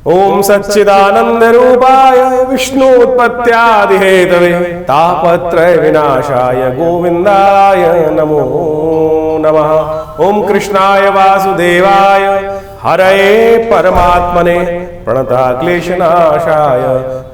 ओम सच्चिदानंद रूपाय विष्णुत्पत्त्यादिहेतवे तापत्रय विनाशाय गोविंदाय नमो नमः। ओम कृष्णाय वासुदेवाय हरये परमात्मने प्रणतक्लेशनाशाय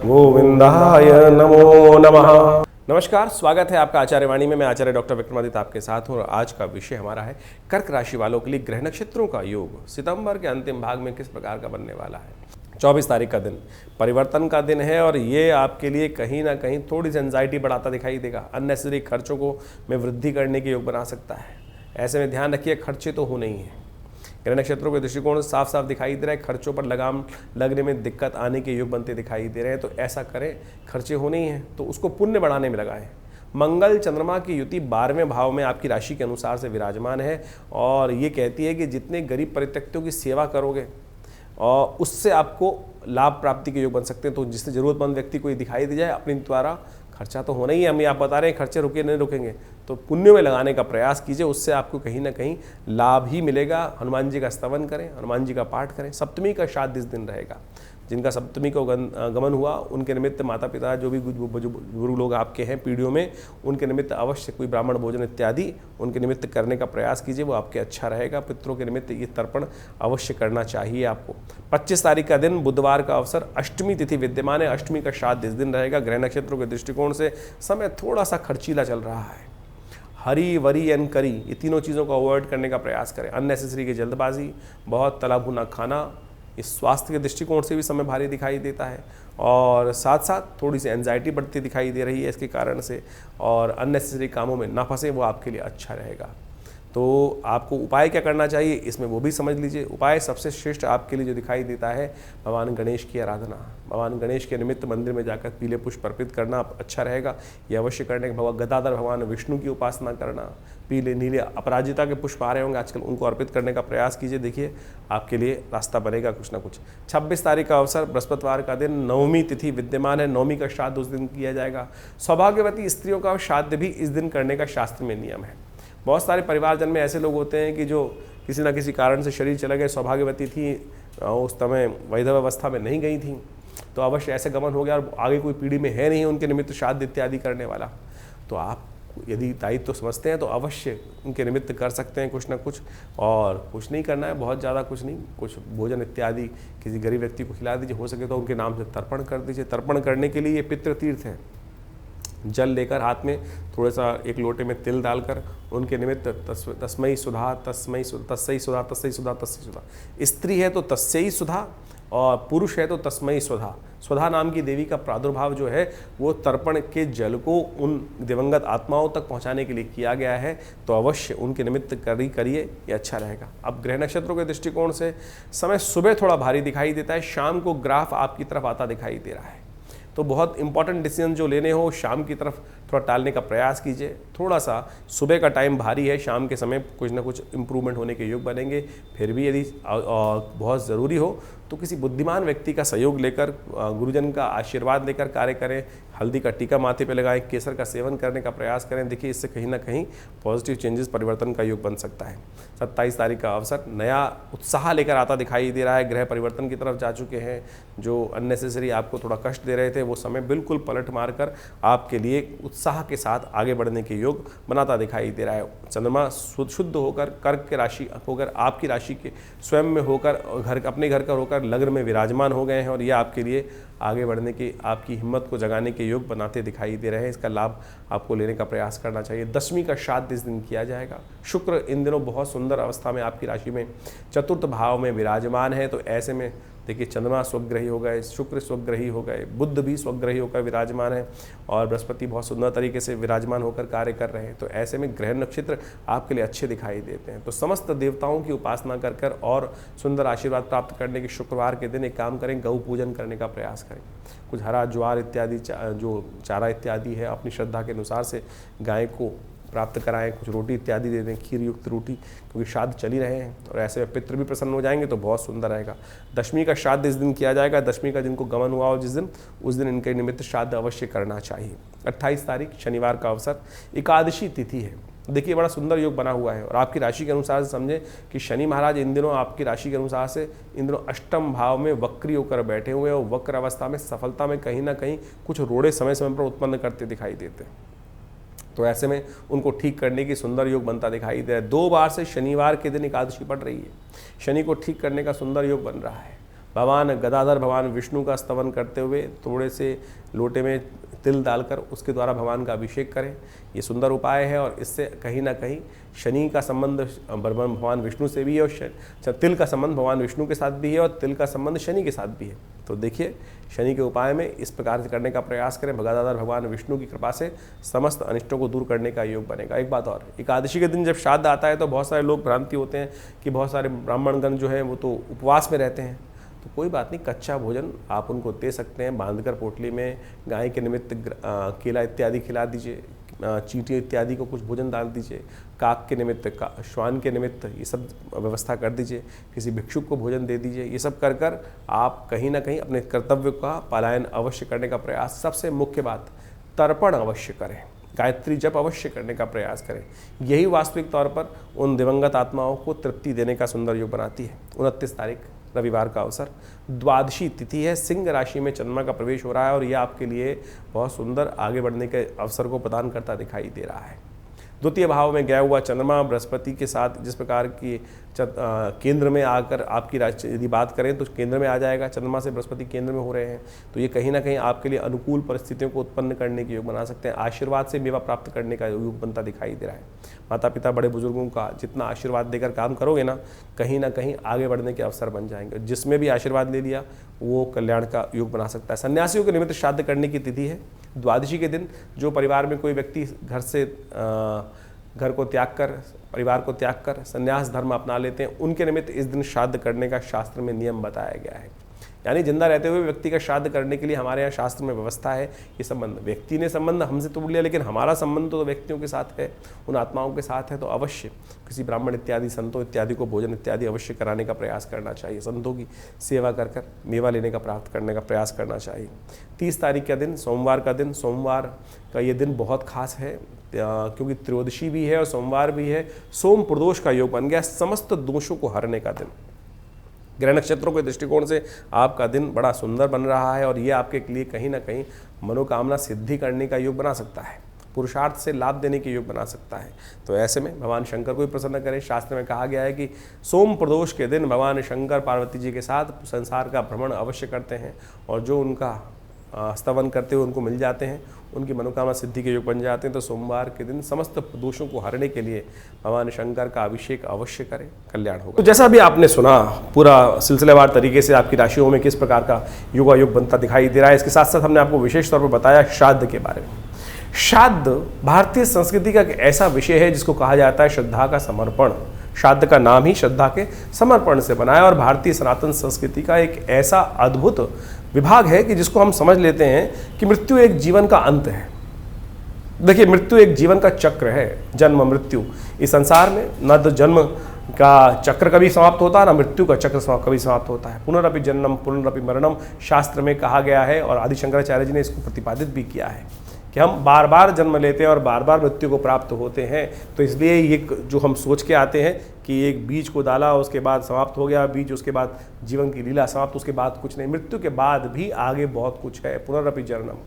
गोविंदाय नमो नमः। नमस्कार, स्वागत है आपका आचार्य वाणी में। मैं आचार्य डॉक्टर विक्रमादित्य आपके साथ हूँ और आज का विषय हमारा है कर्क राशि वालों के लिए ग्रह नक्षत्रों का योग सितंबर के अंतिम भाग में किस प्रकार का बनने वाला है। 24 तारीख का दिन परिवर्तन का दिन है और ये आपके लिए कहीं ना कहीं थोड़ी सी एंजाइटी बढ़ाता दिखाई देगा। अननेसेसरी खर्चों को में वृद्धि करने के योग बना सकता है। ऐसे में ध्यान रखिए, खर्चे तो हो नहीं है। ग्रह नक्षत्रों के दृष्टिकोण से साफ साफ दिखाई दे रहा है, खर्चों पर लगाम लगने में दिक्कत आने के योग बनते दिखाई दे रहे हैं। तो ऐसा करें, खर्चे होने ही हैं तो उसको पुण्य बढ़ाने में लगाएं। मंगल चंद्रमा की युति 12वें भाव में आपकी राशि के अनुसार से विराजमान है और ये कहती है कि जितने गरीब परित्यक्तों की सेवा करोगे और उससे आपको लाभ प्राप्ति के योग बन सकते हैं। तो जिससे जरूरतमंद व्यक्ति कोई दिखाई दे जाए, अपने द्वारा खर्चा तो होना ही है, हम आप बता रहे हैं खर्चे रुके नहीं रुकेंगे, तो पुण्य में लगाने का प्रयास कीजिए, उससे आपको कहीं ना कहीं लाभ ही मिलेगा। हनुमान जी का स्तवन करें, हनुमान जी का पाठ करें। सप्तमी का श्राद्ध इस दिन रहेगा। जिनका सप्तमी को गमन हुआ उनके निमित्त माता पिता जो भी गुरु लोग आपके हैं पीढ़ियों में, उनके निमित्त अवश्य कोई ब्राह्मण भोजन इत्यादि उनके निमित्त करने का प्रयास कीजिए, वो आपके अच्छा रहेगा। पितरों के निमित्त ये तर्पण अवश्य करना चाहिए आपको। 25 तारीख का दिन बुधवार का अवसर, अष्टमी तिथि विद्यमान है। अष्टमी का श्राद्ध इस दिन रहेगा। ग्रह नक्षत्रों के दृष्टिकोण से समय थोड़ा सा खर्चीला चल रहा है। हरी वरी एंड करी, ये तीनों चीज़ों को अवॉइड करने का प्रयास करें। अननेसेसरी की जल्दबाजी, बहुत तला भुना खाना, इस स्वास्थ्य के दृष्टिकोण से भी समय भारी दिखाई देता है और साथ साथ थोड़ी सी एंजाइटी बढ़ती दिखाई दे रही है इसके कारण से। और अननेसेसरी कामों में ना फंसे, वो आपके लिए अच्छा रहेगा। तो आपको उपाय क्या करना चाहिए इसमें वो भी समझ लीजिए। उपाय सबसे श्रेष्ठ आपके लिए जो दिखाई देता है, भगवान गणेश की आराधना। भगवान गणेश के निमित्त मंदिर में जाकर पीले पुष्प अर्पित करना अच्छा रहेगा, ये अवश्य करने के। भगवान गदाधर भगवान विष्णु की उपासना करना, पीले नीले अपराजिता के पुष्प आ रहे होंगे आजकल, उनको अर्पित करने का प्रयास कीजिए। देखिए आपके लिए रास्ता बनेगा कुछ ना कुछ। 26 तारीख का अवसर, बृहस्पतिवार का दिन, नवमी तिथि विद्यमान है। नवमी का श्राद्ध उस दिन किया जाएगा। सौभाग्यवती स्त्रियों का श्राद्ध भी इस दिन करने का शास्त्र में नियम है। बहुत सारे परिवारजन में ऐसे लोग होते हैं कि जो किसी न किसी कारण से शरीर चले गए, सौभाग्यवती थी, उस समय वैधव अवस्था में नहीं गई थी, तो अवश्य ऐसे गमन हो गया और आगे कोई पीढ़ी में है नहीं उनके निमित्त श्राद्ध इत्यादि करने वाला, तो आप यदि दायित्व तो समझते हैं तो अवश्य उनके निमित्त कर सकते हैं कुछ ना कुछ। और कुछ नहीं करना है, बहुत ज़्यादा कुछ नहीं, कुछ भोजन इत्यादि किसी गरीब व्यक्ति को खिला दीजिए, हो सके तो उनके नाम से तर्पण कर दीजिए। तर्पण करने के लिए ये पितृ तीर्थ है। जल लेकर हाथ में थोड़ा सा एक लोटे में तिल डालकर उनके निमित्त तस्मै सुधा तस्मै तस्सै सुधा तस्सै सुधा तस्सै सुधा, स्त्री है तो तस्सै सुधा और पुरुष है तो तस्मै सुधा। सुधा नाम की देवी का प्रादुर्भाव जो है वो तर्पण के जल को उन दिवंगत आत्माओं तक पहुंचाने के लिए किया गया है, तो अवश्य उनके निमित्त करिए, ये अच्छा रहेगा। अब ग्रह नक्षत्रों के दृष्टिकोण से समय सुबह थोड़ा भारी दिखाई देता है, शाम को ग्राफ आपकी तरफ आता दिखाई दे रहा है, तो बहुत इंपॉर्टेंट डिसीजन जो लेने हो शाम की तरफ थोड़ा टालने का प्रयास कीजिए। थोड़ा सा सुबह का टाइम भारी है, शाम के समय कुछ ना कुछ इम्प्रूवमेंट होने के योग बनेंगे। फिर भी यदि बहुत ज़रूरी हो तो किसी बुद्धिमान व्यक्ति का सहयोग लेकर, गुरुजन का आशीर्वाद लेकर कार्य करें। हल्दी का टीका माथे पे लगाएं, केसर का सेवन करने का प्रयास करें। देखिए इससे कहीं ना कहीं पॉजिटिव चेंजेस, परिवर्तन का योग बन सकता है। 27 तारीख का अवसर, नया उत्साह लेकर आता दिखाई दे रहा है। ग्रह परिवर्तन की तरफ जा चुके हैं। जो अननेसेसरी आपको थोड़ा कष्ट दे रहे थे वो समय बिल्कुल पलट मारकर आपके लिए उत्साह के साथ आगे बढ़ने के योग बनाता दिखाई दे रहा है। चंद्रमा शुद्ध होकर कर्क के राशि होकर आपकी राशि के स्वयं में होकर अपने घर का होकर लग्न में विराजमान हो गए हैं और ये आपके लिए आगे बढ़ने की, आपकी हिम्मत को जगाने के योग बनाते दिखाई दे रहे हैं। इसका लाभ आपको लेने का प्रयास करना चाहिए। 10वीं का श्राद्ध इस दिन किया जाएगा। शुक्र इन दिनों बहुत सुंदर अवस्था में आपकी राशि में चतुर्थ भाव में विराजमान है, तो ऐसे में देखिए चंद्रमा स्वग्रही हो गए, शुक्र स्वग्रही हो गए, बुध भी स्वग्रही होकर विराजमान है और बृहस्पति बहुत सुंदर तरीके से विराजमान होकर कार्य कर रहे हैं। तो ऐसे में ग्रह नक्षत्र आपके लिए अच्छे दिखाई देते हैं। तो समस्त देवताओं की उपासना कर कर और सुंदर आशीर्वाद प्राप्त करने के शुक्रवार के दिन एक काम करें, गौ पूजन करने का प्रयास करें। कुछ हरा ज्वार इत्यादि जो चारा इत्यादि है अपनी श्रद्धा के अनुसार से गाय को प्राप्त कराएं, कुछ रोटी इत्यादि दे दें, खीर युक्त रोटी, क्योंकि श्राद्ध चल ही रहे हैं और ऐसे में पितृ भी प्रसन्न हो जाएंगे तो बहुत सुंदर रहेगा। 10वीं का श्राद्ध इस दिन किया जाएगा। 10वीं का जिनको गमन हुआ हो जिस दिन, उस दिन इनके निमित्त श्राद्ध अवश्य करना चाहिए। 28 तारीख शनिवार का अवसर, एकादशी तिथि है। देखिए बड़ा सुंदर योग बना हुआ है और आपकी राशि के अनुसार से समझें कि शनि महाराज इन दिनों आपकी राशि के अनुसार से इन दिनों अष्टम भाव में वक्री होकर बैठे हुए हैं और वक्र अवस्था में सफलता में कहीं ना कहीं कुछ रोड़े समय समय पर उत्पन्न करते दिखाई देते हैं। तो ऐसे में उनको ठीक करने की सुंदर योग बनता दिखाई दे रहा है। 2 बार से शनिवार के दिन एकादशी पड़ रही है, शनि को ठीक करने का सुंदर योग बन रहा है। भगवान गदाधर भगवान विष्णु का स्तवन करते हुए थोड़े से लोटे में तिल डालकर उसके द्वारा भगवान का अभिषेक करें, ये सुंदर उपाय है और इससे कहीं ना कहीं शनि का संबंध भगवान विष्णु से भी है और तिल का संबंध भगवान विष्णु के साथ भी है और तिल का संबंध शनि के साथ भी है। तो देखिए शनि के उपाय में इस प्रकार से करने का प्रयास करें, गदाधर भगवान विष्णु की कृपा से समस्त अनिष्टों को दूर करने का योग बनेगा। एक बात और, एकादशी के दिन जब श्राद्ध आता है तो बहुत सारे लोग भ्रांति होते हैं कि बहुत सारे ब्राह्मणगण जो हैं वो तो उपवास में रहते हैं। तो कोई बात नहीं, कच्चा भोजन आप उनको दे सकते हैं, बांधकर पोटली में गाय के निमित्त केला इत्यादि खिला दीजिए, चींटी इत्यादि को कुछ भोजन डाल दीजिए, काक के निमित्त श्वान के निमित्त ये सब व्यवस्था कर दीजिए, किसी भिक्षुक को भोजन दे दीजिए। ये सब कर कर आप कहीं ना कहीं अपने कर्तव्य का पलायन अवश्य करने का प्रयास, सबसे मुख्य बात तर्पण अवश्य करें, गायत्री जप अवश्य करने का प्रयास करें। यही वास्तविक तौर पर उन दिवंगत आत्माओं को तृप्ति देने का सुंदर योग बनाती है। 29 तारीख रविवार का अवसर, द्वादशी तिथि है, सिंह राशि में चंद्रमा का प्रवेश हो रहा है और यह आपके लिए बहुत सुंदर आगे बढ़ने के अवसर को प्रदान करता दिखाई दे रहा है। द्वितीय भाव में गया हुआ चंद्रमा बृहस्पति के साथ जिस प्रकार की केंद्र में आकर आपकी राशि यदि बात करें तो केंद्र में आ जाएगा, चंद्रमा से बृहस्पति केंद्र में हो रहे हैं, तो ये कहीं ना कहीं आपके लिए अनुकूल परिस्थितियों को उत्पन्न करने के योग बना सकते हैं। आशीर्वाद से मेवा प्राप्त करने का योग बनता दिखाई दे रहा है। माता पिता बड़े बुजुर्गों का जितना आशीर्वाद देकर काम करोगे ना कहीं आगे बढ़ने के अवसर बन जाएंगे। जिसमें भी आशीर्वाद ले लिया वो कल्याण का योग बना सकता है। सन्यासियों के निमित्त श्राद्ध करने की तिथि है द्वादशी के दिन। जो परिवार में कोई व्यक्ति घर को त्याग कर, परिवार को त्याग कर संन्यास धर्म अपना लेते हैं, उनके निमित्त इस दिन श्राद्ध करने का शास्त्र में नियम बताया गया है। यानी जिंदा रहते हुए व्यक्ति का श्राद्ध करने के लिए हमारे यहाँ शास्त्र में व्यवस्था है। ये संबंध, व्यक्ति ने संबंध हमसे तोड़ लिया लेकिन हमारा संबंध तो व्यक्तियों के साथ है, उन आत्माओं के साथ है, तो अवश्य किसी ब्राह्मण इत्यादि संतों इत्यादि को भोजन इत्यादि अवश्य कराने का प्रयास करना चाहिए। संतों की सेवा कर कर मेवा लेने का प्राप्त करने का प्रयास करना चाहिए। 30 तारीख का दिन सोमवार का दिन, सोमवार का ये दिन बहुत खास है क्योंकि त्रयोदशी भी है और सोमवार भी है। सोम प्रदोष का योग बन गया, समस्त दोषों को हरने का दिन। ग्रह नक्षत्रों के दृष्टिकोण से आपका दिन बड़ा सुंदर बन रहा है और ये आपके लिए कहीं ना कहीं मनोकामना सिद्धि करने का योग बना सकता है, पुरुषार्थ से लाभ देने के योग बना सकता है। तो ऐसे में भगवान शंकर को भी प्रसन्न करें। शास्त्र में कहा गया है कि सोम प्रदोष के दिन भगवान शंकर पार्वती जी के साथ संसार का भ्रमण अवश्य करते हैं और जो उनका स्तवन करते हुए उनको मिल जाते हैं, उनकी मनोकामना सिद्धि के योग बन जाते हैं। तो सोमवार के दिन समस्त दोषों को हरने के लिए भगवान शंकर का अभिषेक अवश्य करें, कल्याण होगा। तो जैसा भी आपने सुना, पूरा सिलसिलेवार तरीके से आपकी राशियों में किस प्रकार का योगायोग बनता दिखाई दे रहा है। इसके साथ साथ हमने आपको विशेष तौर पर बताया श्राद्ध के बारे में। श्राद्ध भारतीय संस्कृति का एक ऐसा विषय है जिसको कहा जाता है श्रद्धा का समर्पण। श्राद्ध का नाम ही श्रद्धा के समर्पण से बना है और भारतीय सनातन संस्कृति का एक ऐसा अद्भुत विभाग है कि जिसको हम समझ लेते हैं कि मृत्यु एक जीवन का अंत है। देखिए, मृत्यु एक जीवन का चक्र है, जन्म मृत्यु। इस संसार में न तो जन्म का चक्र कभी समाप्त होता है, ना मृत्यु का चक्र कभी समाप्त होता है। पुनरअपि जन्मम पुनरअपि मरणम शास्त्र में कहा गया है और आदि शंकराचार्य जी ने इसको प्रतिपादित भी किया है कि हम बार बार जन्म लेते हैं और बार बार मृत्यु को प्राप्त होते हैं। तो इसलिए ये जो हम सोच के आते हैं कि एक बीज को डाला उसके बाद समाप्त हो गया बीज, उसके बाद जीवन की लीला समाप्त, उसके बाद कुछ नहीं, मृत्यु के बाद भी आगे बहुत कुछ है। पुनरअपि जन्मम,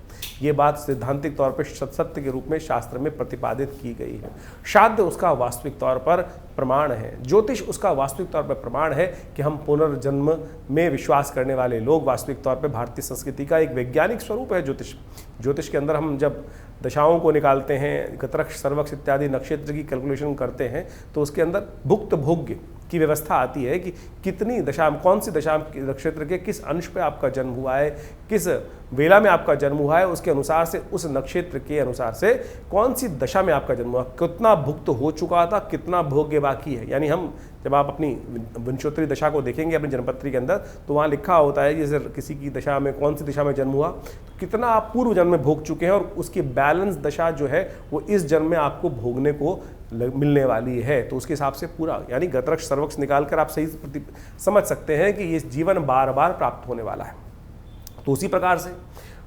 ये बात सैद्धांतिक तौर पर सत्य के रूप में शास्त्र में प्रतिपादित की गई है। श्राद्ध उसका वास्तविक तौर पर प्रमाण है, ज्योतिष उसका वास्तविक तौर पर प्रमाण है कि हम पुनर्जन्म में विश्वास करने वाले लोग वास्तविक तौर पर भारतीय संस्कृति का एक वैज्ञानिक स्वरूप है ज्योतिष। ज्योतिष के अंदर हम जब दशाओं को निकालते हैं, गतरक्ष सर्वक्ष इत्यादि नक्षत्र की कैलकुलेशन करते हैं तो उसके अंदर भुक्त भोग्य की व्यवस्था आती है कि कितनी दशा, कौन सी दशा नक्षत्र के किस अंश पे आपका जन्म हुआ है, किस वेला में आपका जन्म हुआ है, उसके अनुसार से उस नक्षत्र के अनुसार से कौन सी दशा में आपका जन्म हुआ, कितना भुक्त हो चुका था, कितना भोग्य बाकी है। यानी हम जब आप अपनी विंशोत्तरी दशा को देखेंगे अपनी जन्मपत्री के अंदर तो वहाँ लिखा होता है जैसे किसी की दशा में कौन सी दिशा में जन्म हुआ, तो कितना आप पूर्व जन्म में भोग चुके हैं और उसकी बैलेंस दशा जो है वो इस जन्म में आपको भोगने को मिलने वाली है। तो उसके हिसाब से पूरा यानी गतरक्ष सर्वक्ष निकाल कर आप सही समझ सकते हैं कि ये जीवन बार बार प्राप्त होने वाला है। तो उसी प्रकार से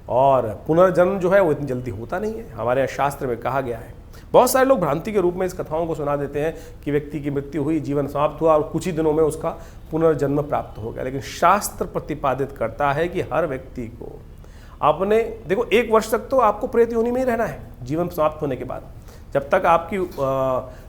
और पुनर्जन्म जो है वो इतनी जल्दी होता नहीं है, हमारे यहाँ शास्त्र में कहा गया है। बहुत सारे लोग भ्रांति के रूप में इस कथाओं को सुना देते हैं कि व्यक्ति की मृत्यु हुई, जीवन समाप्त हुआ और कुछ ही दिनों में उसका पुनर्जन्म प्राप्त हो गया। लेकिन शास्त्र प्रतिपादित करता है कि हर व्यक्ति को अपने, देखो 1 वर्ष तक तो आपको प्रेत योनि में ही रहना है जीवन समाप्त होने के बाद। जब तक आपकी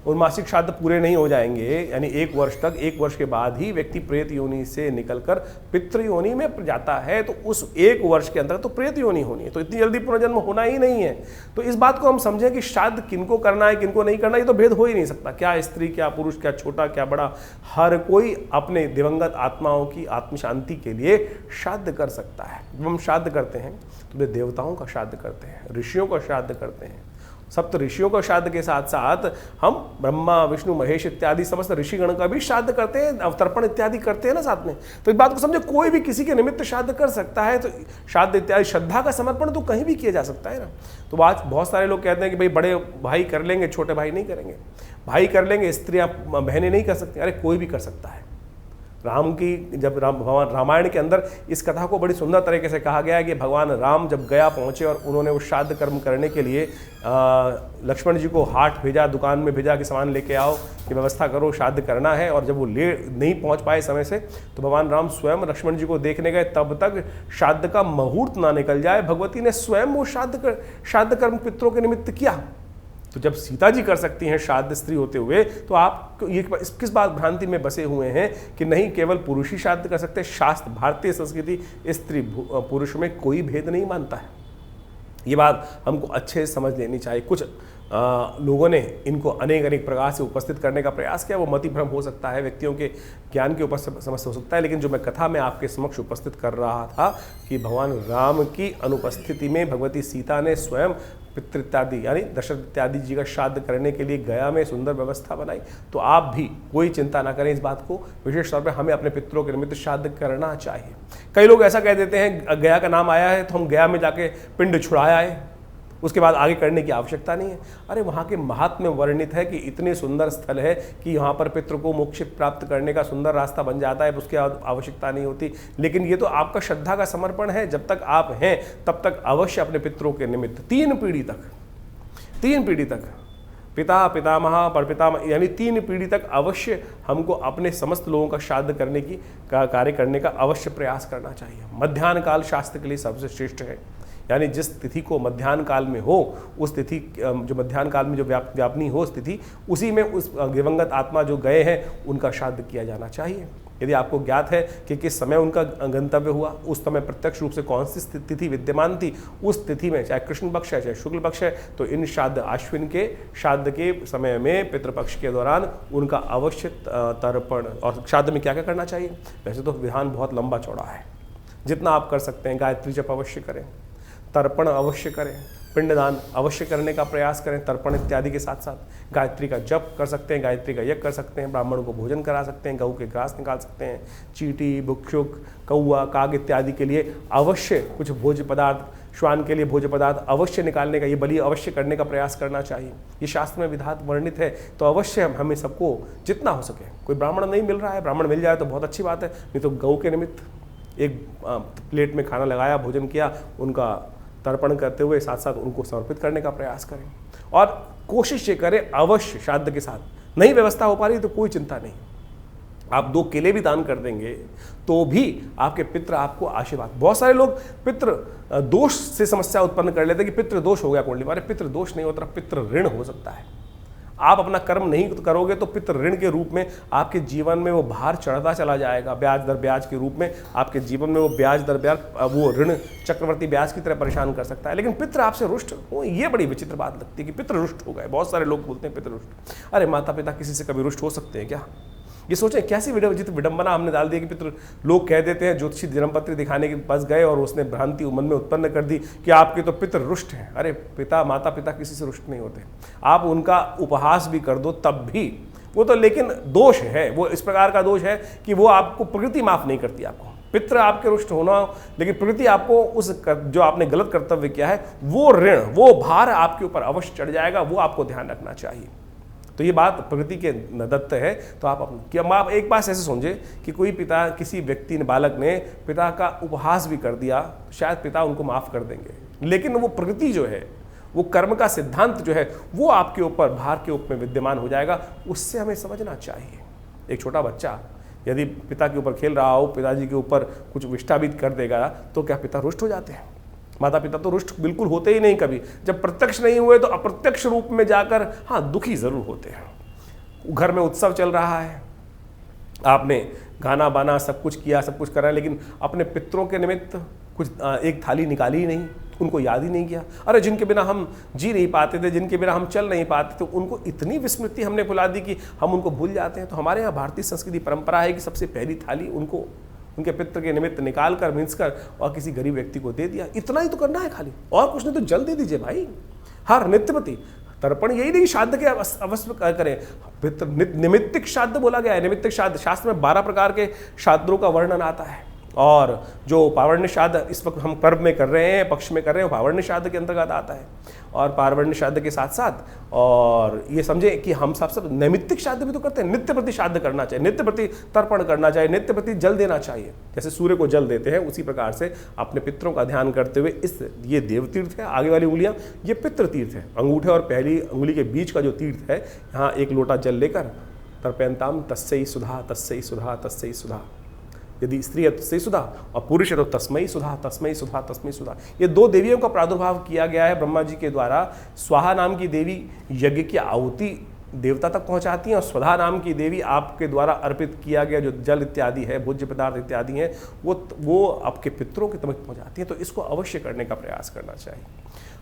उन्मासिक श्राद्ध पूरे नहीं हो जाएंगे, यानी 1 वर्ष तक, 1 वर्ष के बाद ही व्यक्ति प्रेत योनि से निकलकर पितृ योनि में जाता है, तो उस 1 वर्ष के अंदर तो प्रेत योनि होनी है, तो इतनी जल्दी पुनर्जन्म होना ही नहीं है। तो इस बात को हम समझें कि श्राद्ध किनको करना है किनको नहीं करना, ये तो भेद हो ही नहीं सकता। क्या स्त्री, क्या पुरुष, क्या छोटा, क्या बड़ा, हर कोई अपने दिवंगत आत्माओं की आत्म शांति के लिए श्राद्ध कर सकता है। जब हम श्राद्ध करते हैं तो वे देवताओं का श्राद्ध करते हैं, ऋषियों का श्राद्ध करते हैं। सप्त ऋषियों का श्राद्ध के साथ साथ हम ब्रह्मा, विष्णु, महेश इत्यादि समस्त ऋषिगण का भी श्राद्ध करते हैं, अवतर्पण इत्यादि करते हैं ना साथ में। तो इस बात को समझे, कोई भी किसी के निमित्त श्राद्ध कर सकता है। तो श्राद्ध इत्यादि श्रद्धा का समर्पण तो कहीं भी किया जा सकता है ना। तो आज बहुत सारे लोग कहते हैं कि भाई बड़े भाई कर लेंगे, छोटे भाई नहीं करेंगे, भाई कर लेंगे, स्त्रियां बहनें नहीं कर सकती। अरे कोई भी कर सकता है। राम की जब भगवान रामायण के अंदर इस कथा को बड़ी सुंदर तरीके से कहा गया है कि भगवान राम जब गया पहुँचे और उन्होंने वो श्राद्ध कर्म करने के लिए लक्ष्मण जी को हाट भेजा, दुकान में भेजा कि सामान लेके आओ, कि व्यवस्था करो, श्राद्ध करना है। और जब वो नहीं पहुँच पाए समय से, तो भगवान राम स्वयं लक्ष्मण जी को देखने गए, तब तक श्राद्ध का मुहूर्त ना निकल जाए, भगवती ने स्वयं वो श्राद्ध कर्म पितरों के निमित्त किया। तो जब सीता जी कर सकती हैं श्राद्ध स्त्री होते हुए, तो आप ये किस बात भ्रांति में बसे हुए हैं कि नहीं केवल पुरुष ही श्राद्ध कर सकते। शास्त्र, भारतीय संस्कृति स्त्री पुरुष में कोई भेद नहीं मानता है। ये बात हमको अच्छे से समझ लेनी चाहिए। कुछ लोगों ने इनको अनेक प्रकार से उपस्थित करने का प्रयास किया। वो मति भ्रम हो सकता है, व्यक्तियों के ज्ञान के ऊपर समस्या हो सकता है। लेकिन जो मैं कथा में आपके समक्ष उपस्थित कर रहा था कि भगवान राम की अनुपस्थिति में भगवती सीता ने स्वयं पितृ इत्यादि यानी दशरथ इत्यादि जी का श्राद्ध करने के लिए गया में सुंदर व्यवस्था बनाई। तो आप भी कोई चिंता ना करें इस बात को, विशेष तौर पे हमें अपने पितरों के निमित्त श्राद्ध करना चाहिए। कई लोग ऐसा कह देते हैं गया का नाम आया है तो हम गया में जाके पिंड छुड़ाया है, उसके बाद आगे करने की आवश्यकता नहीं है। अरे वहाँ के महात्म्य वर्णित है कि इतने सुंदर स्थल है कि यहाँ पर पितृ को मोक्ष प्राप्त करने का सुंदर रास्ता बन जाता है, उसकी आवश्यकता नहीं होती। लेकिन ये तो आपका श्रद्धा का समर्पण है। जब तक आप हैं तब तक अवश्य अपने पितरों के निमित्त 3 पीढ़ी तक पिता, पितामह, परपितामह यानी 3 पीढ़ी तक अवश्य हमको अपने समस्त लोगों का श्राद्ध करने की कार्य करने का अवश्य प्रयास करना चाहिए। मध्याह्न काल शास्त्र के लिए सबसे श्रेष्ठ है, यानी जिस तिथि को मध्याह्न काल में हो, उस तिथि जो मध्याह्न काल में जो व्यापनी हो उस तिथि, उसी में उस दिवंगत आत्मा जो गए हैं उनका श्राद्ध किया जाना चाहिए। यदि आपको ज्ञात है कि किस समय उनका गंतव्य हुआ, उस समय प्रत्यक्ष रूप से कौन सी तिथि विद्यमान थी, उस तिथि में चाहे कृष्ण पक्ष है चाहे शुक्ल पक्ष है, तो इन श्राद्ध आश्विन के श्राद्ध के समय में पितृपक्ष के दौरान उनका अवश्य तर्पण। और श्राद्ध में क्या क्या करना चाहिए, वैसे तो विधान बहुत लंबा चौड़ा है, जितना आप कर सकते हैं। गायत्री जप अवश्य करें, तर्पण अवश्य करें, पिंडदान अवश्य करने का प्रयास करें, तर्पण इत्यादि के साथ साथ गायत्री का जप कर सकते हैं, गायत्री का यज्ञ कर सकते हैं, ब्राह्मण को भोजन करा सकते हैं, गऊ के घास निकाल सकते हैं, चींटी, भुक्षुक, कौआ, काग इत्यादि के लिए अवश्य कुछ भोज्य पदार्थ, श्वान के लिए भोज्य पदार्थ अवश्य निकालने का, ये बलि अवश्य करने का प्रयास करना चाहिए। ये शास्त्र में विधात वर्णित है। तो अवश्य हमें सबको जितना हो सके, कोई ब्राह्मण नहीं मिल रहा है, ब्राह्मण मिल जाए तो बहुत अच्छी बात है, नहीं तो गऊ के निमित्त एक प्लेट में खाना लगाया, भोजन किया, उनका तर्पण करते हुए साथ साथ उनको समर्पित करने का प्रयास करें। और कोशिश ये करें अवश्य श्राद्ध के साथ। नहीं व्यवस्था हो पा रही तो कोई चिंता नहीं, आप 2 केले भी दान कर देंगे तो भी आपके पितृ आपको आशीर्वाद। बहुत सारे लोग पितृ दोष से समस्या उत्पन्न कर लेते हैं कि पितृ दोष हो गया कुंडली में। अरे पितृ दोष नहीं होता, पितृ ऋण हो सकता है। आप अपना कर्म नहीं करोगे तो पितृ ऋण के रूप में आपके जीवन में वो भार चढ़ता चला जाएगा, ब्याज दर ब्याज के रूप में आपके जीवन में वो ब्याज दर ब्याज, वो ऋण चक्रवर्ती ब्याज की तरह परेशान कर सकता है। लेकिन पितृ आपसे रुष्ट हो, ये बड़ी विचित्र बात लगती है कि पितृ रुष्ट हो गए। बहुत सारे लोग बोलते हैं पितृ रुष्ट। अरे माता पिता किसी से कभी रुष्ट हो सकते हैं क्या? ये सोचें कैसी विडंबना हमने डाल दी कि पितृ, लोग कह देते हैं ज्योतिषी जन्मपत्री दिखाने के पास गए और उसने भ्रांति मन में उत्पन्न कर दी कि आपके तो पितृ रुष्ट हैं। अरे पिता, माता पिता किसी से रुष्ट नहीं होते। आप उनका उपहास भी कर दो तब भी वो तो, लेकिन दोष है, वो इस प्रकार का दोष है कि वो आपको प्रकृति माफ नहीं करती। आपको पितृ आपके रुष्ट होना, लेकिन प्रकृति आपको उस जो आपने गलत कर्तव्य किया है वो ऋण, वो भार आपके ऊपर अवश्य चढ़ जाएगा। वो आपको ध्यान रखना चाहिए। तो ये बात प्रकृति के दत्त है। तो आप एक बात ऐसे समझे कि कोई पिता, किसी व्यक्ति ने, बालक ने पिता का उपहास भी कर दिया, तो शायद पिता उनको माफ कर देंगे, लेकिन वो प्रकृति जो है, वो कर्म का सिद्धांत जो है, वो आपके ऊपर भार के रूप में विद्यमान हो जाएगा। उससे हमें समझना चाहिए। एक छोटा बच्चा यदि पिता के ऊपर खेल रहा हो, पिताजी के ऊपर कुछ विष्टाबित कर देगा, तो क्या पिता रुष्ट हो जाते हैं? माता पिता तो रुष्ट बिल्कुल होते ही नहीं कभी। जब प्रत्यक्ष नहीं हुए तो अप्रत्यक्ष रूप में जाकर हाँ दुखी जरूर होते हैं। घर में उत्सव चल रहा है, आपने गाना बाना सब कुछ किया, सब कुछ करा, लेकिन अपने पितरों के निमित्त कुछ एक थाली निकाली ही नहीं, उनको याद ही नहीं किया। अरे जिनके बिना हम जी नहीं पाते थे, जिनके बिना हम चल नहीं पाते थे, उनको इतनी विस्मृति हमने भुला दी कि हम उनको भूल जाते हैं। तो हमारे यहाँ भारतीय संस्कृति परंपरा है कि सबसे पहली थाली उनको उनके पितृ के निमित्त निकाल कर, मिंस कर और किसी गरीब व्यक्ति को दे दिया। इतना ही तो करना है खाली, और कुछ नहीं तो जल दे दीजिए भाई। हर नित्यपति तर्पण यही नहीं श्राद्ध के अवश्य करें, पितृ निमित्तिक श्राद्ध बोला गया है। निमित्तिक श्राद्ध, शास्त्र में 12 प्रकार के श्राद्धों का वर्णन आता है, और जो पावर्ण्य श्राद्ध इस वक्त हम पर्व में कर रहे हैं, पक्ष में कर रहे हैं, वो पावर्ण्य श्राद्ध के अंतर्गत आता है। और पावर्ण्य श्राद्ध के साथ साथ और ये समझे कि हम सब नैमित्तिक श्राद्ध भी तो करते हैं। नित्य प्रति श्राद्ध करना चाहिए, नित्य प्रति तर्पण करना चाहिए, नित्य प्रति जल देना चाहिए। जैसे सूर्य को जल देते हैं, उसी प्रकार से अपने पितरों का ध्यान करते हुए ये देव तीर्थ है, आगे वाली उंगलियां ये पितृ तीर्थ है। अंगूठे और पहली उंगली के बीच का जो तीर्थ है, यहाँ एक लोटा जल लेकर तर्पयन्ताम तस्यै सुधा तस्यै सुधा तस्यै सुधा। यदि स्त्री है तो तस्मै सुधा, और पुरुष है तो तस्मै सुधा तस्मै सुधा तस्मै सुधा। ये 2 देवियों का प्रादुर्भाव किया गया है ब्रह्मा जी के द्वारा। स्वाहा नाम की देवी यज्ञ की आहुति देवता तक पहुंचाती हैं, और स्वधा नाम की देवी आपके द्वारा अर्पित किया गया जो जल इत्यादि है, भोज्य पदार्थ इत्यादि हैं, वो आपके पितरों के तक पहुंचाती हैं। तो इसको अवश्य करने का प्रयास करना चाहिए।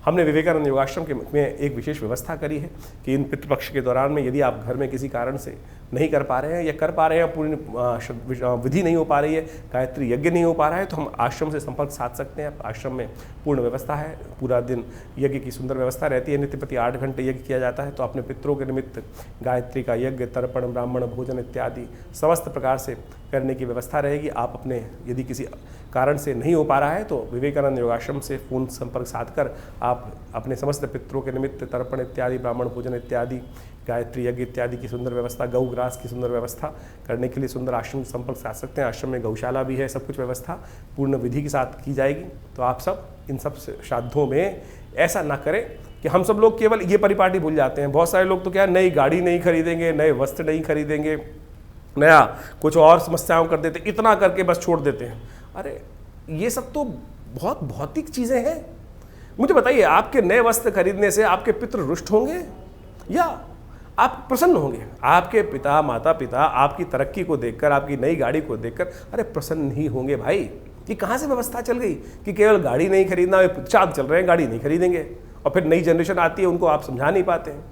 हमने विवेकानंद योगाश्रम में एक विशेष व्यवस्था करी है कि इन पितृपक्ष के दौरान में यदि आप घर में किसी कारण से नहीं कर पा रहे हैं, या कर पा रहे हैं, पूर्ण विधि नहीं हो पा रही है, गायत्री यज्ञ नहीं हो पा रहा है, तो हम आश्रम से संपर्क साध सकते हैं। आश्रम में पूर्ण व्यवस्था है, पूरा दिन यज्ञ की सुंदर व्यवस्था रहती है। नित्य प्रति 8 घंटे यज्ञ किया जाता है। तो अपने पितरों के निमित्त गायत्री का यज्ञ, तर्पण, ब्राह्मण भोजन इत्यादि समस्त प्रकार से करने की व्यवस्था रहेगी। आप अपने यदि किसी कारण से नहीं हो पा रहा है, तो विवेकानंद योगाश्रम से फोन संपर्क साध कर आप अपने समस्त पितरों के निमित्त तर्पण इत्यादि, ब्राह्मण भोजन इत्यादि, गायत्री यज्ञ इत्यादि की सुंदर व्यवस्था, गौग्रास की सुंदर व्यवस्था करने के लिए सुंदर आश्रम संपर्क साध सकते हैं। आश्रम में गौशाला भी है, सब कुछ व्यवस्था पूर्ण विधि के साथ की जाएगी। तो आप सब इन सब श्राद्धों में ऐसा ना करें कि हम सब लोग केवल ये परिपाटी भूल जाते हैं। बहुत सारे लोग तो क्या नई गाड़ी नहीं खरीदेंगे, नए वस्त्र नहीं खरीदेंगे, नया कुछ और समस्याओं कर देते, इतना करके बस छोड़ देते हैं। अरे ये सब तो बहुत भौतिक चीज़ें हैं। मुझे बताइए, आपके नए वस्त्र खरीदने से आपके पितृ रुष्ट होंगे या आप प्रसन्न होंगे? आपके पिता, माता पिता आपकी तरक्की को देखकर, आपकी नई गाड़ी को देखकर अरे प्रसन्न ही होंगे भाई। ये कहाँ से व्यवस्था चल गई कि केवल गाड़ी नहीं खरीदना, चाँद चल रहे हैं, गाड़ी नहीं खरीदेंगे, और फिर नई जनरेशन आती है, उनको आप समझा नहीं पाते हैं।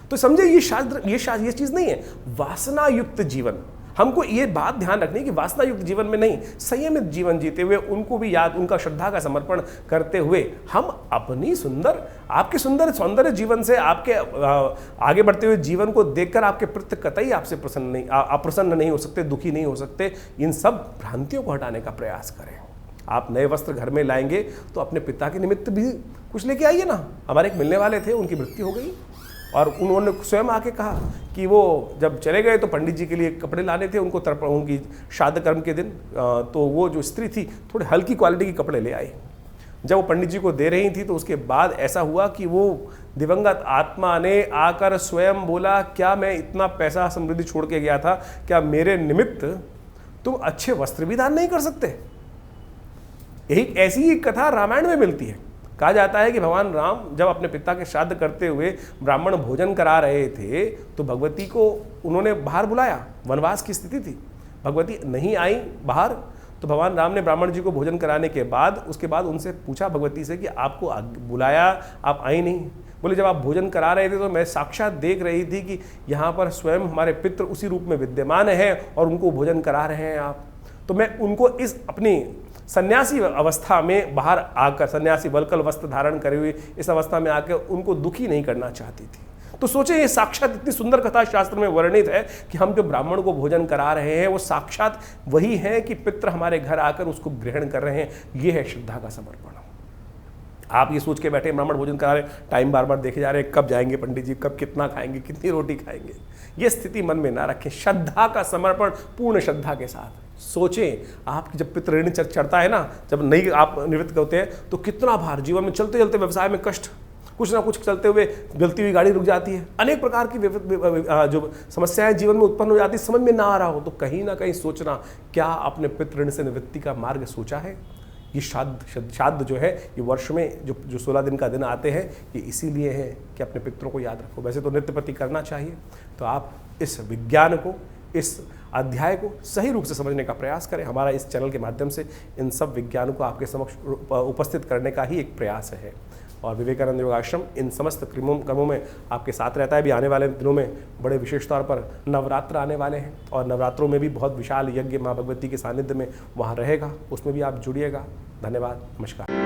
तो समझे, ये चीज़ नहीं है। वासना युक्त जीवन, हमको ये बात ध्यान रखनी है कि वासना युक्त जीवन में नहीं, संयमित जीवन जीते हुए, उनको भी याद, उनका श्रद्धा का समर्पण करते हुए हम अपनी आपके सुंदर सौंदर्य जीवन से, आपके आगे बढ़ते हुए जीवन को देखकर आपके प्रति कतई आपसे अप्रसन्न नहीं हो सकते, दुखी नहीं हो सकते। इन सब भ्रांतियों को हटाने का प्रयास करें। आप नए वस्त्र घर में लाएंगे तो अपने पिता के निमित्त भी कुछ लेके आइए ना। हमारे एक मिलने वाले थे, उनकी मृत्यु हो गई, और उन्होंने स्वयं आके कहा कि वो जब चले गए तो पंडित जी के लिए कपड़े लाने थे उनको, तर्पण उनकी श्राद्ध कर्म के दिन। तो वो जो स्त्री थी थोड़ी हल्की क्वालिटी के कपड़े ले आई। जब वो पंडित जी को दे रही थी तो उसके बाद ऐसा हुआ कि वो दिवंगत आत्मा ने आकर स्वयं बोला, क्या मैं इतना पैसा समृद्धि छोड़ के गया था, क्या मेरे निमित्त तुम अच्छे वस्त्र भी दान नहीं कर सकते? यही ऐसी ही कथा रामायण में मिलती है। कहा जाता है कि भगवान राम जब अपने पिता के श्राद्ध करते हुए ब्राह्मण भोजन करा रहे थे तो भगवती को उन्होंने बाहर बुलाया। वनवास की स्थिति थी, भगवती नहीं आई बाहर, तो भगवान राम ने ब्राह्मण जी को भोजन कराने के बाद उसके बाद उनसे पूछा भगवती से कि आपको बुलाया, आप आई नहीं? बोले जब आप भोजन करा रहे थे तो मैं साक्षात देख रही थी कि यहाँ पर स्वयं हमारे पितृ उसी रूप में विद्यमान हैं और उनको भोजन करा रहे हैं आप। तो मैं उनको इस अपनी सन्यासी अवस्था में बाहर आकर, सन्यासी वल्कल वस्त्र धारण करे हुए इस अवस्था में आकर उनको दुखी नहीं करना चाहती थी। तो सोचे, ये साक्षात इतनी सुंदर कथा शास्त्र में वर्णित है कि हम जो ब्राह्मण को भोजन करा रहे हैं वो साक्षात वही है कि पितृ हमारे घर आकर उसको ग्रहण कर रहे हैं। ये है श्रद्धा का समर्पण। आप ये सोच के बैठे ब्राह्मण भोजन करा रहे, टाइम बार बार देखे जा रहे हैं, कब जाएंगे पंडित जी, कब कितना खाएंगे, कितनी रोटी खाएंगे। ये स्थिति मन में ना रखें। श्रद्धा का समर्पण पूर्ण श्रद्धा के साथ सोचें। आपकी जब पितृ ऋण चढ़ता है ना, जब नहीं आप निवृत्त होते हैं तो कितना भार, जीवन में चलते चलते व्यवसाय में कष्ट, कुछ ना कुछ चलते हुए जलती हुई गाड़ी रुक जाती है, अनेक प्रकार की जो समस्याएं जीवन में उत्पन्न हो जाती है, समझ में ना आ रहा हो तो कहीं ना कहीं सोचना, क्या अपने पितृ ऋण से निवृत्ति का मार्ग सोचा है। ये श्राद्ध जो है, ये वर्ष में जो 16 दिन का दिन आते हैं, ये इसीलिए है कि अपने पितरों को याद रखो। वैसे तो नित्य प्रति करना चाहिए। तो आप इस विज्ञान को, इस अध्याय को सही रूप से समझने का प्रयास करें। हमारा इस चैनल के माध्यम से इन सब विज्ञानों को आपके समक्ष उपस्थित करने का ही एक प्रयास है। और विवेकानंद योगाश्रम इन समस्त कर्मों में आपके साथ रहता है। भी आने वाले दिनों में बड़े विशेष तौर पर नवरात्र आने वाले हैं और नवरात्रों में भी बहुत विशाल यज्ञ माँ भगवती के सानिध्य में वहाँ रहेगा, उसमें भी आप जुड़िएगा। धन्यवाद, नमस्कार।